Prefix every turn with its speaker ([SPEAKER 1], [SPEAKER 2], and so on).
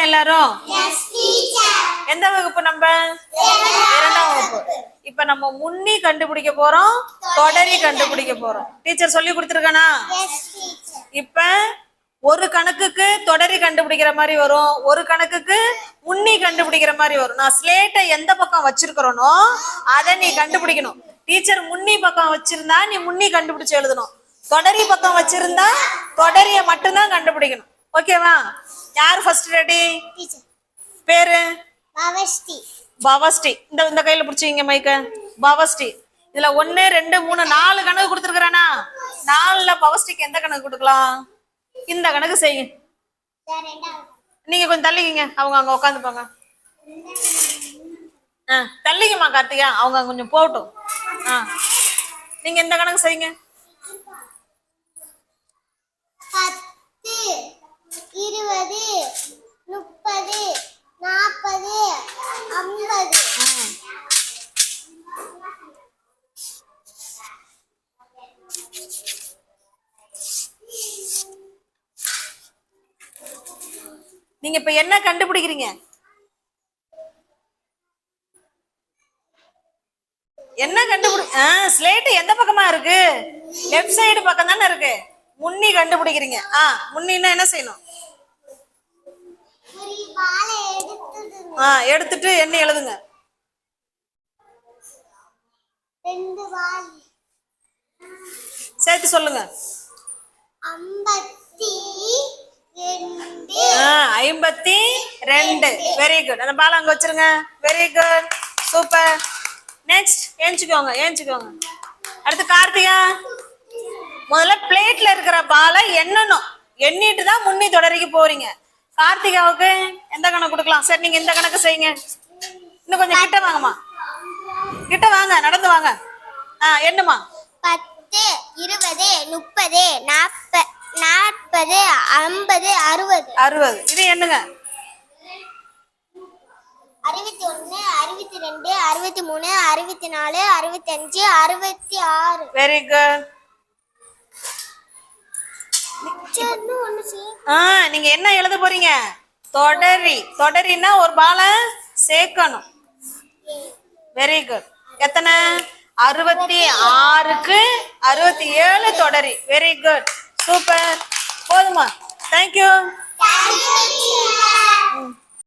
[SPEAKER 1] எல்லாரும் எந்த வகுப்பு? நம்ம 2ஆம் வகுப்பு. இப்ப நம்ம முன்னி கண்டுபிடிக்க போறோம், தொடரி கண்டுபிடிக்க போறோம். டீச்சர் சொல்லி கொடுத்துருக்கானா? இப்ப ஒரு கணக்குக்கு தொடரி கண்டுபிடிக்கிற மாதிரி வரும், ஒரு கணக்குக்கு முன்னி கண்டுபிடிக்கிற மாதிரி வரும். நான் ஸ்லேட்டை எந்த பக்கம் வச்சிருக்கிறோனோ அதை நீ கண்டுபிடிக்கணும். டீச்சர் முன்னி பக்கம் வச்சிருந்தா நீ முன்னி கண்டுபிடிச்சு எழுதணும். தொடரி பக்கம் வச்சிருந்தா தொடரிய மட்டும்தான் கண்டுபிடிக்கணும். ஓகேவா? யார் ஃபர்ஸ்ட் ரெடி? பேரு
[SPEAKER 2] பவஸ்டி.
[SPEAKER 1] பவஸ்டி. இந்த கையில பிடிச்சிங்க மைக்க. பவஸ்டி. இதுல 1 2 3 4 கணக்கு கொடுத்துருக்கானா? 4ல பவஸ்டிக்கு எந்த கணக்கு கொடுக்கலாம்? இந்த கணக்கு செய்யுங்க. நீங்க கொஞ்சம் தள்ளிக்கிங்க, அவங்க அங்க உட்காந்துப்பாங்க. தள்ளிக்குமா கார்த்திகா, அவங்க கொஞ்சம் போகட்டும். நீங்க எந்த கணக்கு செய்யுங்க.
[SPEAKER 2] 10 20 30 40 50.
[SPEAKER 1] நீங்க இப்ப என்ன கண்டுபிடிக்கிறீங்க? என்ன ஸ்லேட் எந்த பக்கமா இருக்கு? லெஃப்ட் சைடு பக்கம் தானே இருக்கு. முன்னி கண்டுபிடிக்கிறீங்க. முன்னின்னா என்ன செய்யணும்? எடுத்துட்டு என்ன எழுதுங்க.
[SPEAKER 2] 2 வால்
[SPEAKER 1] சேர்த்து சொல்லுங்க. 52. Very good. அந்த பால் அங்க வச்சிருங்க. Very good, super. நெக்ஸ்ட் ஏஞ்சிக்கோங்க. அடுத்து கார்த்திகா, முதல்ல பிளேட்ல இருக்கிற பாலை எண்ணணும். எண்ணிட்டு தான் முன்னி தொடரிக்கு போறீங்க. கார்த்திகாவுக்கு எந்த கணக்கு கொடுக்கலாம்? சரி, நீங்க இந்த கணக்கு செய்யுங்க. இன்னும் கொஞ்சம் கிட்ட வாங்கம்மா, கிட்ட வாங்க, நடந்து வாங்க. எண்ணுமா.
[SPEAKER 2] 10 20 30 40 50 60.
[SPEAKER 1] இது எண்ணுங்க.
[SPEAKER 2] 61 62 63 64 65 66.
[SPEAKER 1] Very good. நீங்க என்ன எழுத போறீங்க? தொடரின்னா ஒரு பாலை சேர்க்கணும். Very good. எத்தனை? 66க்கு 67 தொடரி. Very good, super. போதுமா? தேங்க்யூ.